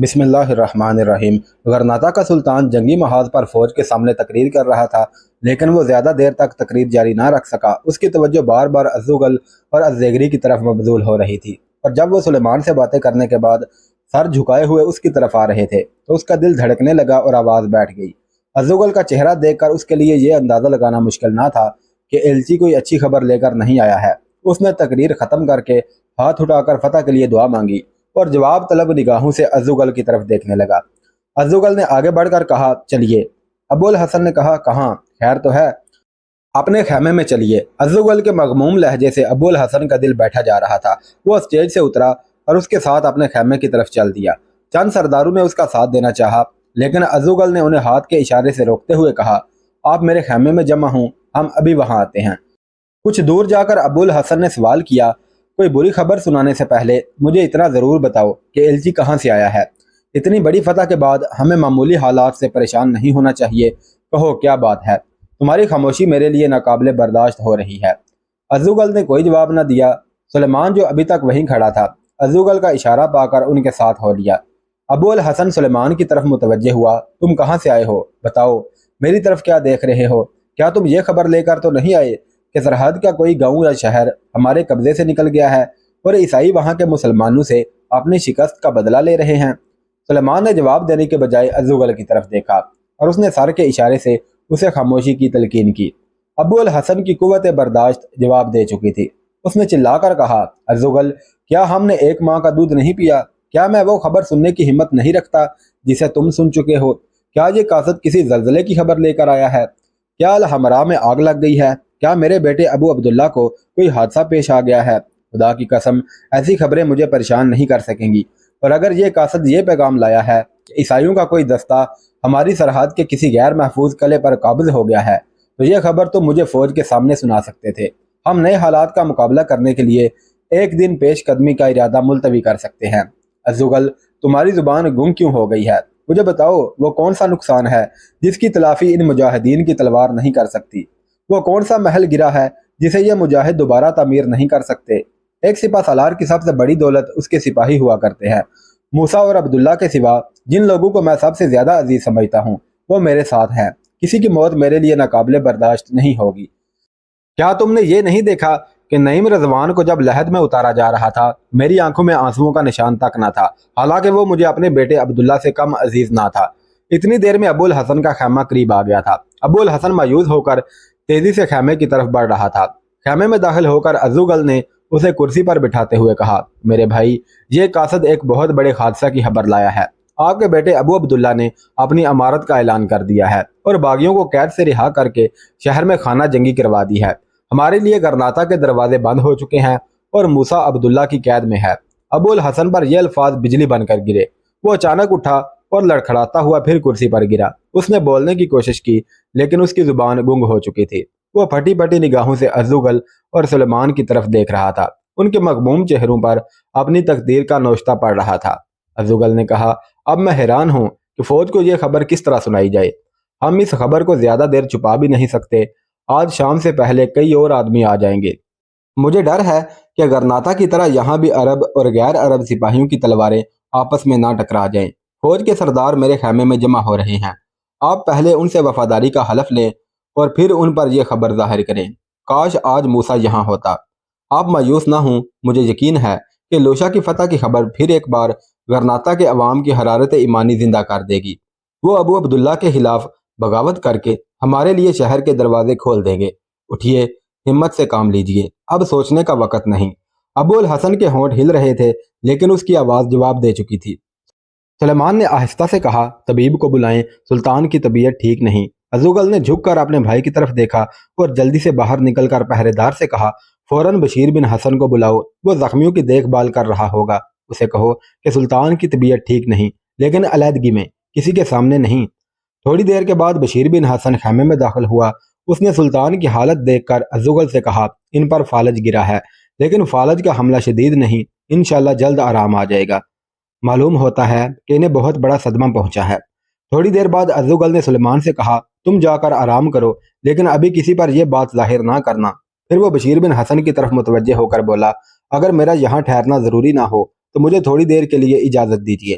بسم اللہ الرحمن الرحیم۔ غرناطہ کا سلطان جنگی محاذ پر فوج کے سامنے تقریر کر رہا تھا، لیکن وہ زیادہ دیر تک تقریر جاری نہ رکھ سکا۔ اس کی توجہ بار بار ازدغل اور الزیگری کی طرف مبذول ہو رہی تھی، اور جب وہ سلیمان سے باتیں کرنے کے بعد سر جھکائے ہوئے اس کی طرف آ رہے تھے تو اس کا دل دھڑکنے لگا اور آواز بیٹھ گئی۔ ازدغل کا چہرہ دیکھ کر اس کے لیے یہ اندازہ لگانا مشکل نہ تھا کہ ایلچی کوئی اچھی خبر لے کر نہیں آیا ہے۔ اس نے تقریر ختم کر کے ہاتھ اٹھا کر فتح کے لیے دعا مانگی اور جواب طلب نگاہوں سے ازدغل کی طرف دیکھنے لگا۔ ازدغل نے آگے بڑھ کر کہا، چلیے۔ ابو الحسن نے کہا، کہاں؟ خیر تو ہے؟ اپنے خیمے میں چلیے۔ ازدغل کے مغموم لہجے سے ابو الحسن کا دل بیٹھا جا رہا تھا۔ وہ اسٹیج سے اترا اور اس کے ساتھ اپنے خیمے کی طرف چل دیا۔ چند سرداروں نے اس کا ساتھ دینا چاہا، لیکن ازدغل نے انہیں ہاتھ کے اشارے سے روکتے ہوئے کہا، آپ میرے خیمے میں جمع ہوں، ہم ابھی وہاں آتے ہیں۔ کچھ دور جا کر ابو الحسن نے سوال کیا، کوئی بری خبر سنانے سے پہلے مجھے اتنا ضرور بتاؤ کہ ایلچی کہاں سے آیا ہے۔ اتنی بڑی فتح کے بعد ہمیں معمولی حالات سے پریشان نہیں ہونا چاہیے۔ کہو کیا بات ہے؟ تمہاری خاموشی میرے لیے ناقابل برداشت ہو رہی ہے۔ ازدغل نے کوئی جواب نہ دیا۔ سلیمان جو ابھی تک وہیں کھڑا تھا، ازدغل کا اشارہ پا کر ان کے ساتھ ہو لیا۔ ابو الحسن سلیمان کی طرف متوجہ ہوا، تم کہاں سے آئے ہو؟ بتاؤ، میری طرف کیا دیکھ رہے ہو؟ کیا تم یہ خبر لے کر تو نہیں آئے کہ سرحد کا کوئی گاؤں یا شہر ہمارے قبضے سے نکل گیا ہے اور عیسائی وہاں کے مسلمانوں سے اپنی شکست کا بدلہ لے رہے ہیں؟ سلیمان نے جواب دینے کے بجائے ازدغل کی طرف دیکھا اور اس نے سر کے اشارے سے اسے خاموشی کی تلقین کی۔ ابو الحسن کی قوت برداشت جواب دے چکی تھی۔ اس نے چلا کر کہا، ازدغل، کیا ہم نے ایک ماں کا دودھ نہیں پیا؟ کیا میں وہ خبر سننے کی ہمت نہیں رکھتا جسے تم سن چکے ہو؟ کیا یہ قاصد کسی زلزلے کی خبر لے کر آیا ہے؟ کیا الحمراء میں آگ لگ گئی ہے؟ کیا میرے بیٹے ابو عبداللہ کو کوئی حادثہ پیش آ گیا ہے؟ خدا کی قسم، ایسی خبریں مجھے پریشان نہیں کر سکیں گی۔ اور اگر یہ قاصد یہ پیغام لایا ہے کہ عیسائیوں کا کوئی دستہ ہماری سرحد کے کسی غیر محفوظ قلعے پر قابض ہو گیا ہے تو یہ خبر تو مجھے فوج کے سامنے سنا سکتے تھے۔ ہم نئے حالات کا مقابلہ کرنے کے لیے ایک دن پیش قدمی کا ارادہ ملتوی کر سکتے ہیں۔ ازدغل، تمہاری زبان گنگ کیوں ہو گئی ہے؟ مجھے بتاؤ، وہ کون سا نقصان ہے جس کی تلافی ان مجاہدین کی تلوار نہیں کر سکتی؟ وہ کون سا محل گرا ہے جسے یہ مجاہد دوبارہ تعمیر نہیں کر سکتے؟ ایک سپہ سالار کی سب سے بڑی دولت اس کے سپاہی ہوا کرتے ہیں۔ موسیٰ اور عبداللہ کے سوا جن لوگوں کو میں سب سے زیادہ عزیز سمجھتا ہوں وہ میرے ساتھ ہیں۔ کسی کی موت میرے لیے ناقابل برداشت نہیں ہوگی۔ کیا تم نے یہ نہیں دیکھا کہ نعیم رضوان کو جب لحد میں اتارا جا رہا تھا میری آنکھوں میں آنسوؤں کا نشان تک نہ تھا، حالانکہ وہ مجھے اپنے بیٹے عبداللہ سے کم عزیز نہ تھا۔ اتنی دیر میں ابو الحسن کا خیمہ قریب آ گیا تھا۔ ابو الحسن مایوس ہو کر تیزی سے خیمے کی طرف بڑھ رہا تھا۔ خیمے میں داخل ہو کر ازدغل نے اسے کرسی پر بٹھاتے ہوئے کہا، میرے بھائی، یہ قاصد ایک بہت بڑے حادثہ کی خبر لایا ہے۔ آپ کے بیٹے ابو عبداللہ نے اپنی امارت کا اعلان کر دیا ہے اور باغیوں کو قید سے رہا کر کے شہر میں خانہ جنگی کروا دی ہے۔ ہمارے لیے غرناطہ کے دروازے بند ہو چکے ہیں اور موسیٰ عبداللہ کی قید میں ہے۔ ابو الحسن پر یہ الفاظ بجلی بن کر گرے۔ وہ اچانک اٹھا اور لڑکھڑاتا ہوا پھر کرسی پر گرا۔ اس نے بولنے کی کوشش کی لیکن اس کی زبان گنگ ہو چکی تھی۔ وہ پھٹی پھٹی نگاہوں سے ازدغل اور سلیمان کی طرف دیکھ رہا تھا۔ ان کے مغموم چہروں پر اپنی تقدیر کا نوشتہ پڑ رہا تھا۔ ازدغل نے کہا، اب میں حیران ہوں کہ فوج کو یہ خبر کس طرح سنائی جائے۔ ہم اس خبر کو زیادہ دیر چھپا بھی نہیں سکتے۔ آج شام سے پہلے کئی اور آدمی آ جائیں گے۔ مجھے ڈر ہے کہ غرناطہ کی طرح یہاں بھی عرب اور غیر عرب سپاہیوں کی تلواریں آپس میں نہ ٹکرا جائیں۔ فوج کے سردار میرے خیمے میں جمع ہو رہے ہیں۔ آپ پہلے ان سے وفاداری کا حلف لیں اور پھر ان پر یہ خبر ظاہر کریں۔ کاش آج موسیٰ یہاں ہوتا۔ آپ مایوس نہ ہوں، مجھے یقین ہے کہ لوشا کی فتح کی خبر پھر ایک بار غرناطہ کے عوام کی حرارت ایمانی زندہ کر دے گی۔ وہ ابو عبداللہ کے خلاف بغاوت کر کے ہمارے لیے شہر کے دروازے کھول دیں گے۔ اٹھیے، ہمت سے کام لیجئے، اب سوچنے کا وقت نہیں۔ ابو الحسن کے ہونٹ ہل رہے تھے لیکن اس کی آواز جواب دے چکی تھی۔ سلیمان نے آہستہ سے کہا، طبیب کو بلائیں، سلطان کی طبیعت ٹھیک نہیں۔ ازدغل نے جھک کر اپنے بھائی کی طرف دیکھا اور جلدی سے باہر نکل کر پہرے دار سے کہا، فوراً بشیر بن حسن کو بلاؤ، وہ زخمیوں کی دیکھ بھال کر رہا ہوگا۔ اسے کہو کہ سلطان کی طبیعت ٹھیک نہیں، لیکن علیحدگی میں، کسی کے سامنے نہیں۔ تھوڑی دیر کے بعد بشیر بن حسن خیمے میں داخل ہوا۔ اس نے سلطان کی حالت دیکھ کر ازدغل سے کہا، ان پر فالج گرا ہے، لیکن فالج کا حملہ شدید نہیں، انشاءاللہ جلد آرام آ جائے گا۔ معلوم ہوتا ہے کہ انہیں بہت بڑا صدمہ پہنچا ہے۔ تھوڑی دیر بعد ازدغل نے سلیمان سے کہا، تم جا کر آرام کرو، لیکن ابھی کسی پر یہ بات ظاہر نہ کرنا۔ پھر وہ بشیر بن حسن کی طرف متوجہ ہو کر بولا، اگر میرا یہاں ٹھہرنا ضروری نہ ہو تو مجھے تھوڑی دیر کے لیے اجازت دیجیے۔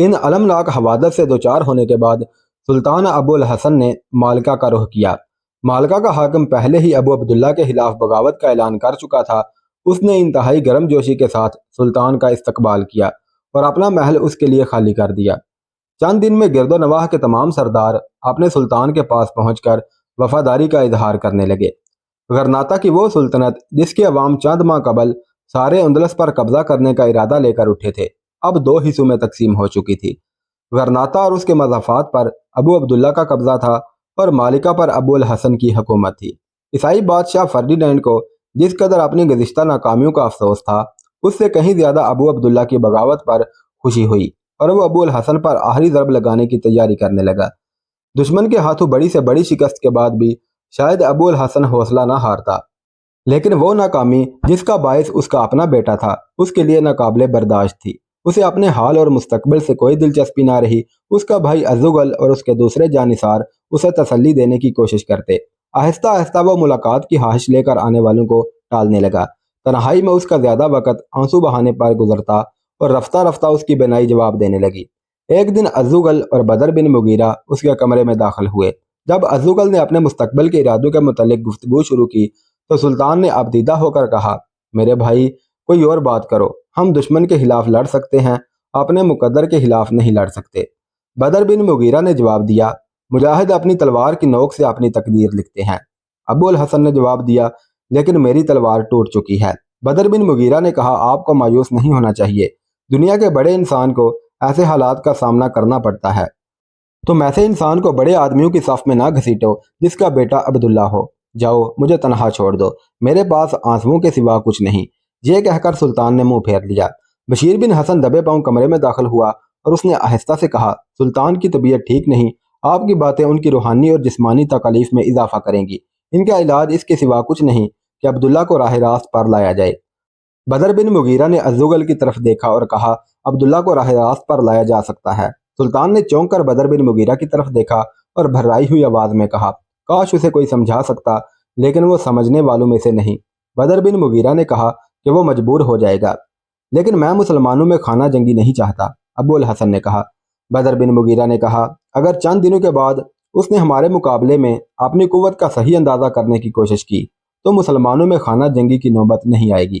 ان المناک حوادث سے دوچار ہونے کے بعد سلطان ابو الحسن نے مالکہ کا رخ کیا۔ مالکہ کا حاکم پہلے ہی ابو عبداللہ کے خلاف بغاوت کا اعلان کر چکا تھا۔ اس نے انتہائی گرم جوشی کے ساتھ سلطان کا استقبال کیا اور اپنا محل اس کے لیے خالی کر دیا۔ چند دن میں گرد و نواح کے تمام سردار اپنے سلطان کے پاس پہنچ کر وفاداری کا اظہار کرنے لگے۔ غرناطہ کی وہ سلطنت جس کے عوام چند ماہ قبل سارے اندلس پر قبضہ کرنے کا ارادہ لے کر اٹھے تھے، اب دو حصوں میں تقسیم ہو چکی تھی۔ غرناطہ اور اس کے مضافات پر ابو عبداللہ کا قبضہ تھا اور مالکہ پر ابو الحسن کی حکومت تھی۔ عیسائی بادشاہ فردینینڈ کو جس قدر اپنی گزشتہ ناکامیوں کا افسوس تھا، اس سے کہیں زیادہ ابو عبداللہ کی بغاوت پر خوشی ہوئی اور وہ ابو الحسن پر آخری ضرب لگانے کی تیاری کرنے لگا۔ دشمن کے ہاتھوں بڑی سے بڑی شکست کے بعد بھی شاید ابو الحسن حوصلہ نہ ہارتا، لیکن وہ ناکامی جس کا باعث اس کا اپنا بیٹا تھا اس کے لیے ناقابل برداشت تھی۔ اسے اپنے حال اور مستقبل سے کوئی دلچسپی نہ رہی۔ اس کا بھائی ازغل اور اس کے دوسرے جانثار اسے تسلی دینے کی کوشش کرتے۔ آہستہ آہستہ وہ ملاقات کی خواہش لے کر آنے والوں کو ٹالنے لگا۔ تنہائی میں اس کا زیادہ وقت آنسو بہانے پر گزرتا اور رفتہ رفتہ اس کی بینائی جواب دینے لگی۔ ایک دن ازغل اور بدر بن مغیرہ اس کے کمرے میں داخل ہوئے۔ جب ازغل نے اپنے مستقبل کے ارادوں کے متعلق گفتگو شروع کی تو سلطان نے ابدیدہ ہو کر کہا، میرے بھائی کوئی اور بات کرو، ہم دشمن کے خلاف لڑ سکتے ہیں، اپنے مقدر کے خلاف نہیں لڑ سکتے۔ بدر بن مغیرہ نے جواب دیا، مجاہد اپنی تلوار کی نوک سے اپنی تقدیر لکھتے ہیں۔ ابو الحسن نے جواب دیا، لیکن میری تلوار ٹوٹ چکی ہے۔ بدر بن مغیرہ نے کہا، آپ کو مایوس نہیں ہونا چاہیے، دنیا کے بڑے انسان کو ایسے حالات کا سامنا کرنا پڑتا ہے۔ تم ایسے انسان کو بڑے آدمیوں کی صف میں نہ گھسیٹو جس کا بیٹا عبداللہ ہو۔ جاؤ، مجھے تنہا چھوڑ دو، میرے پاس آنسوؤں کے سوا کچھ نہیں۔ یہ کہہ کر سلطان نے منہ پھیر لیا۔ بشیر بن حسن دبے پاؤں کمرے میں داخل ہوا اور اس نے آہستہ سے کہا، سلطان کی طبیعت ٹھیک نہیں، آپ کی باتیں ان کی روحانی اور جسمانی تکالیف میں اضافہ کریں گی۔ ان کا علاج اس کے سوا کچھ نہیں کہ عبداللہ کو راہ راست پر لایا جائے۔ بدر بن مغیرہ نے ازغل کی طرف دیکھا اور کہا، عبداللہ کو راہ راست پر لایا جا سکتا ہے۔ سلطان نے چونک کر بدر بن مغیرہ کی طرف دیکھا اور بھرائی ہوئی آواز میں کہا، کاش اسے کوئی سمجھا سکتا، لیکن وہ سمجھنے والوں میں سے نہیں۔ بدر بن مغیرہ نے کہا کہ وہ مجبور ہو جائے گا، لیکن میں مسلمانوں میں خانہ جنگی نہیں چاہتا، ابو الحسن نے کہا۔ بدر بن مغیرہ نے کہا، اگر چند دنوں کے بعد اس نے ہمارے مقابلے میں اپنی قوت کا صحیح اندازہ کرنے کی کوشش کی تو مسلمانوں میں خانہ جنگی کی نوبت نہیں آئے گی۔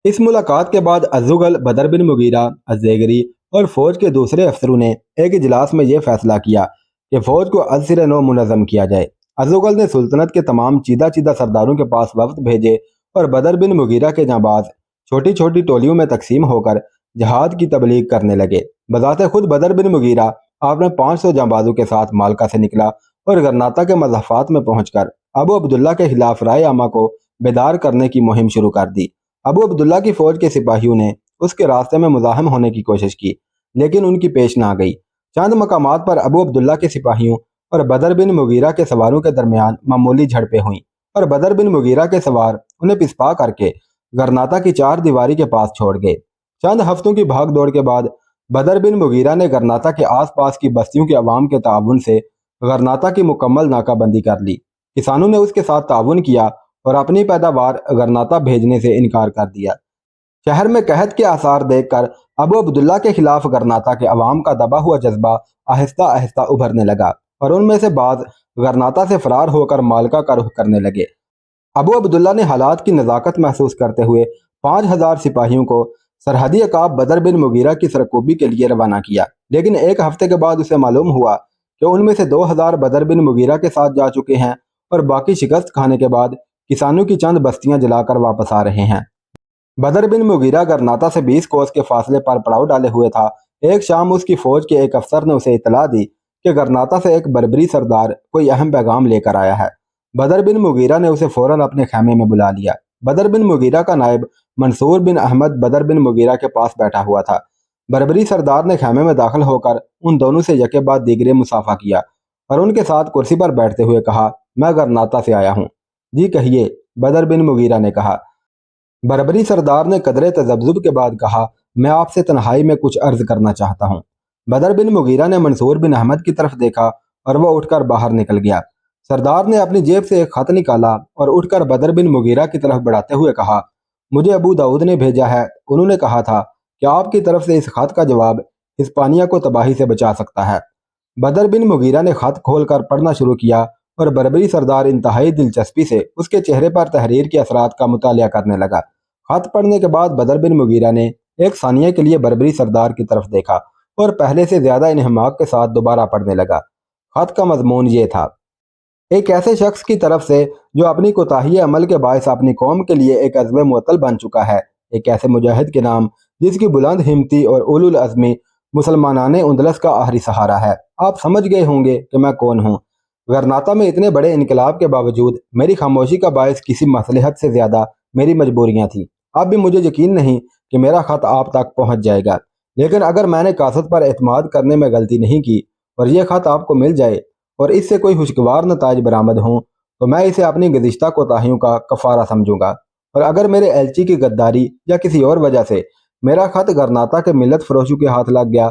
اس ملاقات کے بعد ازغل، بدر بن مغیرہ، الزیگری اور فوج کے دوسرے افسروں نے ایک اجلاس میں یہ فیصلہ کیا کہ فوج کو از سر نو منظم کیا جائے۔ ازغل نے سلطنت کے تمام چیدہ چیدہ سرداروں کے پاس وفد بھیجے اور بدر بن مغیرہ کے جانباز چھوٹی چھوٹی ٹولیوں میں تقسیم ہو کر جہاد کی تبلیغ کرنے لگے۔ بذات خود بدر بن مغیرہ اپنے 500 جانبازوں کے ساتھ مالکہ سے نکلا اور غرناطہ کے مضافات میں پہنچ کر ابو عبداللہ کے خلاف رائے عامہ کو بیدار کرنے کی مہم شروع کر دی۔ ابو عبداللہ کی فوج کے سپاہیوں نے اس کے راستے میں مزاحم ہونے کی کوشش کی، لیکن ان کی پیش نہ گئی۔ چند مقامات پر ابو عبداللہ کے سپاہیوں اور بدر بن مغیرہ کے سواروں کے درمیان معمولی جھڑپیں ہوئیں اور بدر بن مغیرہ کے سوار انہیں پسپا کر کے غرناطہ کی چار دیواری کے پاس چھوڑ گئے۔ چند ہفتوں کی بھاگ دوڑ کے بعد بدر بن مغیرہ نے غرناطہ کے آس پاس کی بستیوں کے عوام کے تعاون سے غرناطہ کی مکمل ناکہ بندی کر لی۔ کسانوں نے اس کے ساتھ تعاون کیا اور اپنی پیداوار غرناطہ بھیجنے سے انکار کر دیا۔ شہر میں قحط کے آثار دیکھ کر ابو عبداللہ کے خلاف غرناطہ کے عوام کا دبا ہوا جذبہ آہستہ آہستہ ابھرنے لگا اور ان میں سے بعض غرناطہ سے فرار ہو کر مالکہ کا رخ کرنے لگے۔ ابو عبداللہ نے حالات کی نزاکت محسوس کرتے ہوئے 5000 سپاہیوں کو سرحدی عقاب بدر بن مغیرہ کی سرکوبی کے لیے روانہ کیا، لیکن ایک ہفتے کے بعد اسے معلوم ہوا کہ ان میں سے 2000 بدر بن مغیرہ کے ساتھ جا چکے ہیں اور باقی شکست کھانے کے بعد کسانوں کی چند بستیاں جلا کر واپس آ رہے ہیں۔ بدر بن مغیرہ غرناطہ سے 20 کوس کے فاصلے پر پڑاؤ ڈالے ہوئے تھا۔ ایک شام اس کی فوج کے ایک افسر نے اسے اطلاع دی کہ غرناطہ سے ایک بربری سردار کوئی اہم پیغام لے کر آیا ہے۔ بدر بن مغیرہ نے اسے فوراً اپنے خیمے میں بلا لیا۔ بدر بن مغیرہ کا نائب منصور بن احمد بدر بن مغیرہ کے پاس بیٹھا ہوا تھا۔ بربری سردار نے خیمے میں داخل ہو کر ان دونوں سے یکے بعد دیگرے مصافحہ کیا اور ان کے ساتھ کرسی پر بیٹھتے ہوئے کہا، میں غرناطہ سے آیا ہوں۔ جی کہیے، بدر بن مغیرہ نے کہا۔ بربری سردار نے قدرے تذبذب کے بعد کہا، میں آپ سے تنہائی میں کچھ عرض کرنا چاہتا ہوں۔ بدر بن مغیرہ نے منصور بن احمد کی طرف دیکھا اور وہ اٹھ کر باہر نکل گیا۔ سردار نے اپنی جیب سے ایک خط نکالا اور اٹھ کر بدر بن مغیرہ کی طرف بڑھاتے ہوئے کہا، مجھے ابو داؤد نے بھیجا ہے، انہوں نے کہا تھا کہ آپ کی طرف سے اس خط کا جواب ہسپانیہ کو تباہی سے بچا سکتا ہے۔ بدر بن مغیرہ نے خط کھول کر پڑھنا شروع کیا اور بربری سردار انتہائی دلچسپی سے اس کے چہرے پر تحریر کے اثرات کا مطالعہ کرنے لگا۔ خط پڑھنے کے بعد بدر بن مغیرہ نے ایک ثانیہ کے لیے بربری سردار کی طرف دیکھا اور پہلے سے زیادہ انہماک کے ساتھ دوبارہ پڑھنے لگا۔ خط کا مضمون یہ تھا: ایک ایسے شخص کی طرف سے جو اپنی کوتاہی عمل کے باعث اپنی قوم کے لیے ایک عزم معطل بن چکا ہے، ایک ایسے مجاہد کے نام جس کی بلند ہمتی اور اولو العزمی مسلمانان اندلس کا آخری سہارا ہے۔ آپ سمجھ گئے ہوں گے کہ میں کون ہوں۔ غرناطہ میں اتنے بڑے انقلاب کے باوجود میری خاموشی کا باعث کسی مصلحت سے زیادہ میری مجبوریاں تھیں۔ اب بھی مجھے یقین نہیں کہ میرا خط آپ تک پہنچ جائے گا، لیکن اگر میں نے قاصد پر اعتماد کرنے میں غلطی نہیں کی اور یہ خط آپ کو مل جائے اور اس سے کوئی خوشگوار نتائج برآمد ہوں تو میں اسے اپنی گزشتہ کوتاہیوں کا کفارہ سمجھوں گا، اور اگر میرے ایلچی کی غداری یا کسی اور وجہ سے میرا خط غرناطہ کے ملت فروشوں کے ہاتھ لگ گیا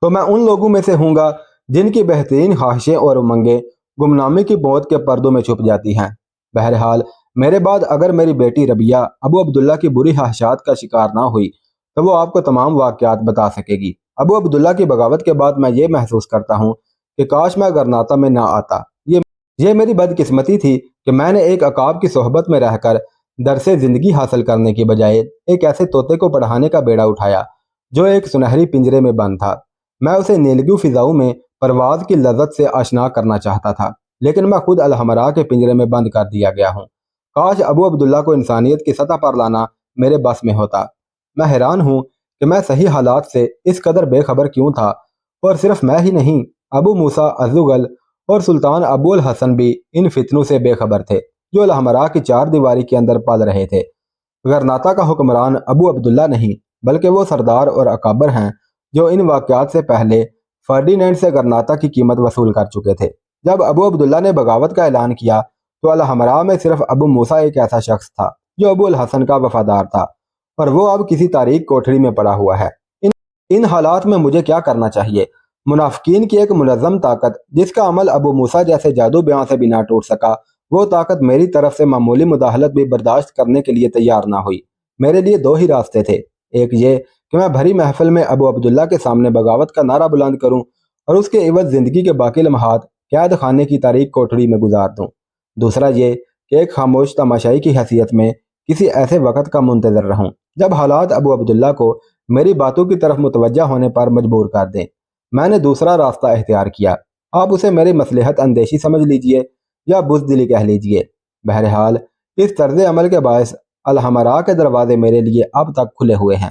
تو میں ان لوگوں میں سے ہوں گا جن کی بہترین خواہشیں اور امنگیں گمنامی کی موت کے پردوں میں چھپ جاتی ہیں۔ بہرحال میرے بعد اگر میری بیٹی ربیہ ابو عبداللہ کی بری خواہشات کا شکار نہ ہوئی تو وہ آپ کو تمام واقعات بتا سکے گی۔ ابو عبداللہ کی بغاوت کے بعد میں یہ محسوس کرتا ہوں کہ کاش میں غرناطہ میں نہ آتا۔ یہ میری بدقسمتی تھی کہ میں نے ایک عقاب کی صحبت میں رہ کر درس زندگی حاصل کرنے کی بجائے ایک ایسے طوطے کو پڑھانے کا بیڑا اٹھایا جو ایک سنہری پنجرے میں بند تھا۔ میں اسے نیلگوں فضاؤں میں پرواز کی لذت سے آشنا کرنا چاہتا تھا، لیکن میں خود الحمراء کے پنجرے میں بند کر دیا گیا ہوں۔ کاش ابو عبداللہ کو انسانیت کی سطح پر لانا میرے بس میں ہوتا۔ میں حیران ہوں کہ میں صحیح حالات سے اس قدر بے خبر کیوں تھا، اور صرف میں ہی نہیں، ابو موسیٰ الزغل اور سلطان ابو الحسن بھی ان فتنوں سے بے خبر تھے جو الحمراء کی چار دیواری کے اندر پل رہے تھے۔ غرناطہ کا حکمران ابو عبداللہ نہیں بلکہ وہ سردار اور اکابر ہیں جو ان واقعات سے پہلے فرڈینینڈ سے غرناطہ کی قیمت وصول کر چکے تھے۔ جب ابو عبداللہ نے بغاوت کا اعلان کیا تو الحمراء میں صرف ابو موسیٰ ایک ایسا شخص تھا جو ابو الحسن کا وفادار تھا، اور وہ اب کسی تاریک کوٹھڑی میں پڑا ہوا ہے۔ ان حالات میں مجھے کیا کرنا چاہیے؟ منافقین کی ایک منظم طاقت جس کا عمل ابو موسیٰ جیسے جادو بیاں سے بھی نہ ٹوٹ سکا، وہ طاقت میری طرف سے معمولی مداخلت بھی برداشت کرنے کے لیے تیار نہ ہوئی۔ میرے لیے دو ہی راستے تھے، ایک یہ کہ میں بھری محفل میں ابو عبداللہ کے سامنے بغاوت کا نعرہ بلند کروں اور اس کے عوض زندگی کے باقی لمحات قید خانے کی تاریک کوٹھڑی میں گزار دوں، دوسرا یہ کہ ایک خاموش تماشائی کی حیثیت میں کسی ایسے وقت کا منتظر رہوں جب حالات ابو عبداللہ کو میری باتوں کی طرف متوجہ ہونے پر مجبور کر دیں۔ میں نے دوسرا راستہ اختیار کیا، آپ اسے میری مصلحت اندیشی سمجھ لیجئے یا بزدلی کہہ لیجئے۔ بہرحال اس طرز عمل کے باعث الحمراء کے دروازے میرے لیے اب تک کھلے ہوئے ہیں۔